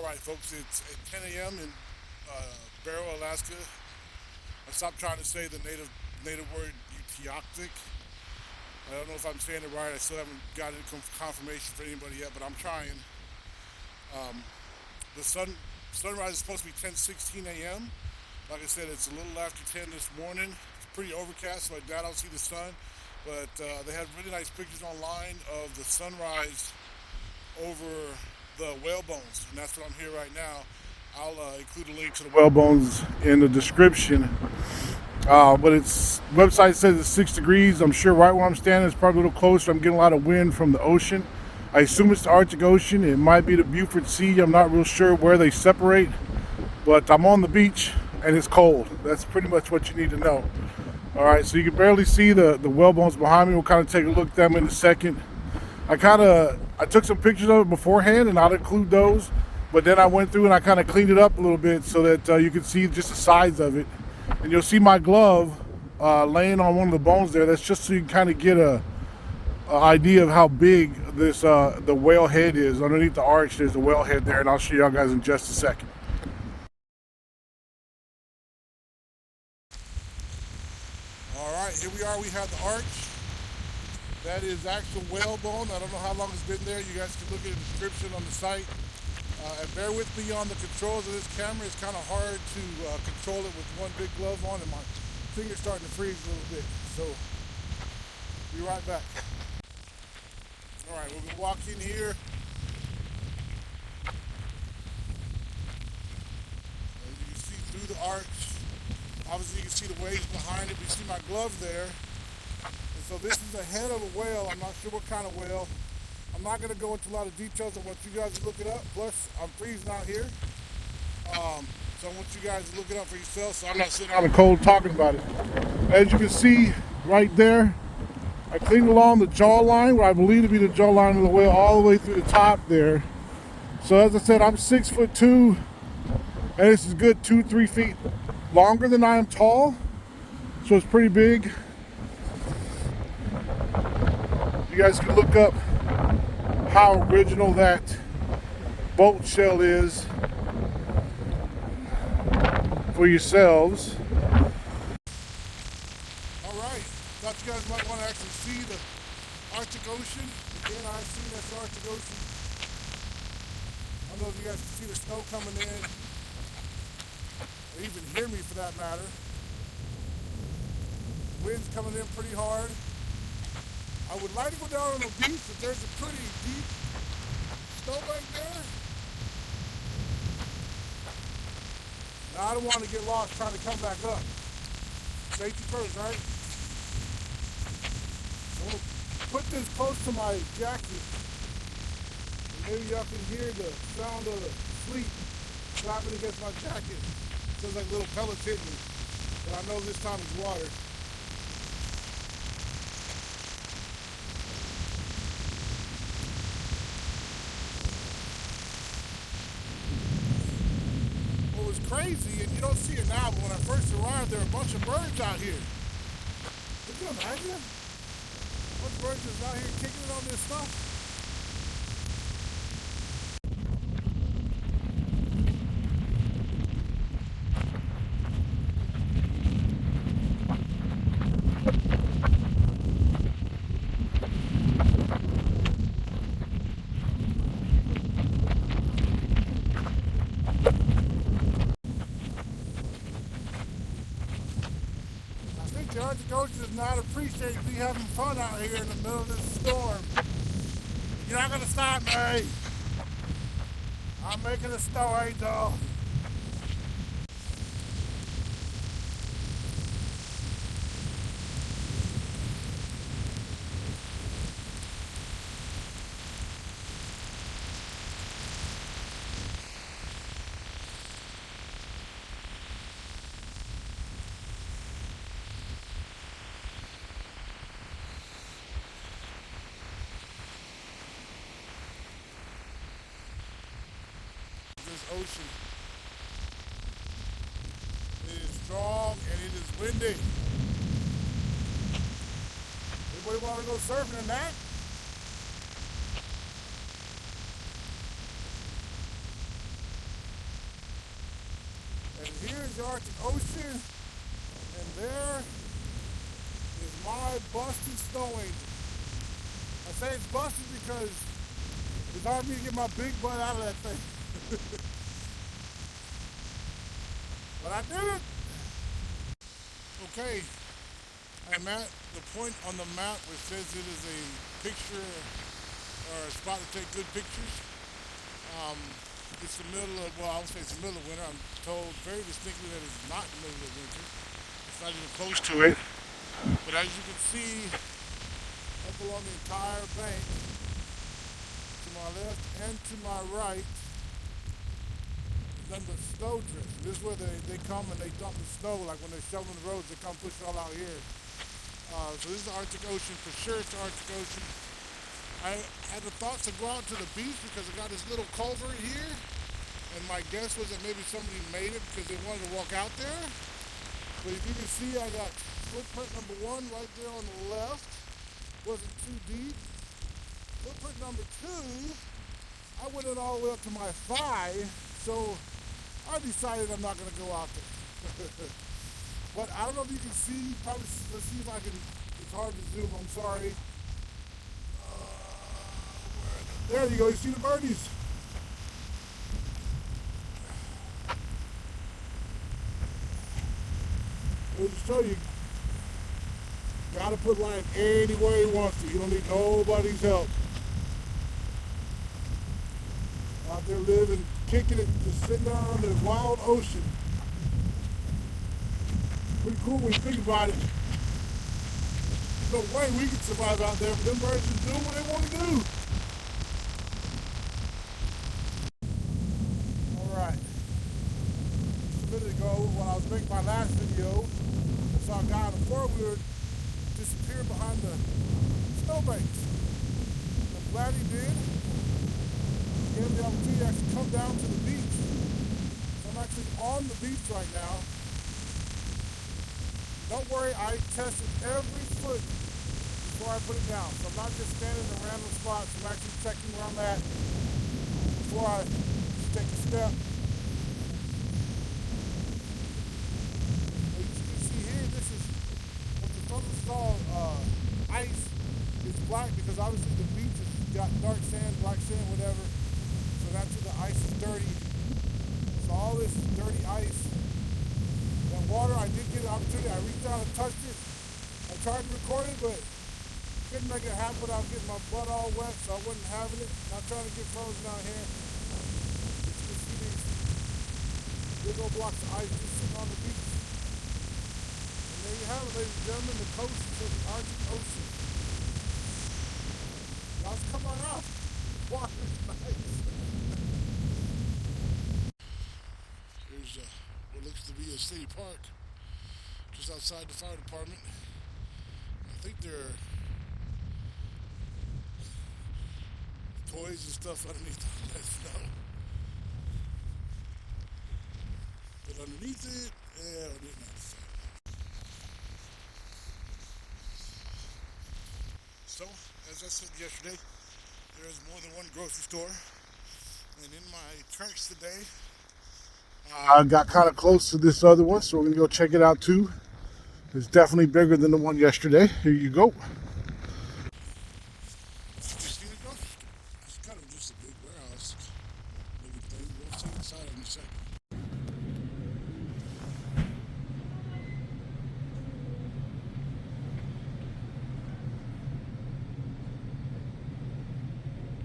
Alright folks, it's at 10 a.m. in Barrow, Alaska. I stopped trying to say the native word Utqiagvik. I don't know if I'm saying it right. I still haven't got any confirmation for anybody yet, but I'm trying. Um, the sunrise is supposed to be 10:16 a.m. Like I said, it's a little after 10 this morning. It's pretty overcast, so I doubt I'll see the sun. But they have really nice pictures online of the sunrise over the whale bones, and that's what I'm here right now. I'll include a link to the whale bones in the description. But its website says it's 6 degrees. I'm sure right where I'm standing is probably a little closer. I'm getting a lot of wind from the ocean. I assume it's the Arctic Ocean. It might be the Beaufort Sea. I'm not real sure where they separate, but I'm on the beach and it's cold. That's pretty much what you need to know. All right, so you can barely see the whale bones behind me. We'll kind of take a look at them in a second. I took some pictures of it beforehand, and I'll include those. But then I went through and I kind of cleaned it up a little bit so that you can see just the size of it. And you'll see my glove laying on one of the bones there. That's just so you can kind of get a idea of how big this the whale head is. Underneath the arch, there's a whale head there, and I'll show y'all guys in just a second. All right, here we are. We have the arch. That is actual whale bone. I don't know how long it's been there. You guys can look at the description on the site. And bear with me on the controls of this camera. It's kind of hard to control it with one big glove on, and my finger's starting to freeze a little bit. So, be right back. All right, we'll walk in here. And you can see through the arch. Obviously, you can see the waves behind it. You see my glove there. So this is the head of a whale. I'm not sure what kind of whale. I'm not going to go into a lot of details. I want you guys to look it up. Plus, I'm freezing out here. So I want you guys to look it up for yourselves, so I'm not sitting out in the cold talking about it. As you can see right there, I cleaned along the jawline, where I believe to be the jawline of the whale, all the way through the top there. So as I said, I'm 6'2", and this is a good 2-3 feet longer than I am tall. So it's pretty big. You guys can look up how original that boat shell is for yourselves. All right, thought you guys might want to actually see the Arctic Ocean. Again, I see that's the Arctic Ocean. I don't know if you guys can see the snow coming in, or even hear me for that matter. Wind's coming in pretty hard. I would like to go down on the beach, but there's a pretty deep snowbank there. Now, I don't want to get lost trying to come back up. Safety first, right? I'm going to put this close to my jacket. And maybe y'all can hear the sound of the sleet slapping against my jacket. Sounds like little pellets hitting me. But I know this time it's water. Crazy, and you don't see it now, but when I first arrived, there were a bunch of birds out here. Could you imagine? A bunch of birds just out here kicking it on this stuff. The Arctic Ocean does not appreciate me having fun out here in the middle of this storm. You're not gonna stop me. I'm making a story, though. This ocean. It is strong and it is windy. Anybody want to go surfing in that? And here's the Arctic Ocean, and there is my busted snow angel. I say it's busted because it's hard for me to get my big butt out of that thing. But I did it! Okay, I'm at the point on the map where it says it is a picture or a spot to take good pictures. It's the middle of, well, I would say it's the middle of winter. I'm told very distinctly that it's not the middle of winter. It's not even close to it. But as you can see, up along the entire bank, to my left and to my right, then the snow drifts. This is where they come and they dump the snow, like when they're shoveling the roads, they come push it all out here. So this is the Arctic Ocean, for sure it's the Arctic Ocean. I had the thoughts to go out to the beach because I got this little culvert here, and my guess was that maybe somebody made it because they wanted to walk out there. But if you can see, I got footprint number 1 right there on the left. Wasn't too deep. Footprint number 2, I went in all the way up to my thigh, so I decided I'm not going to go out there. But I don't know if you can see, probably, let's see if I can, it's hard to zoom, I'm sorry. There you go, you see the birdies. I'll just show you, gotta put line anywhere you want to. You don't need nobody's help. Out there living, kicking it, just sitting down on the wild ocean. Pretty cool when you think about it. There's no way we can survive out there, but them birds just doing what they want to do. Alright. A minute ago, when I was making my last video, I saw a guy on a four-wheeler disappear behind the snowbanks. I'm glad he did. He gave me the opportunity to actually come down to the beach. So I'm actually on the beach right now. Don't worry, I tested every foot before I put it down. So I'm not just standing in random spots. I'm actually checking where I'm at before I take a step. As you can see here, this is what the fellas call ice. It's black because obviously the beach has got dark sand, black sand, whatever. So naturally the ice is dirty. So all this dirty ice, that water, I did get an opportunity. I reached out and touched it. I tried to record it, but couldn't make it happen without getting my butt all wet, so I wasn't having it. Not trying to get frozen out here. You can see these big old blocks of ice just sitting on the beach. And there you have it, ladies and gentlemen, the coast of the Arctic Ocean. Guys, come on out. The water's nice. Here's what looks to be a city park just outside the fire department. I think there are toys and stuff underneath all that snow. But underneath it, yeah, I didn't have to say. So, as I said yesterday, there is more than one grocery store. And in my tracks today, I got kind of close to this other one, so we're going to go check it out too. It's definitely bigger than the one yesterday. Here you go. You see the grocery store? It's kind of just a big warehouse. Maybe thing. We'll see inside in a second.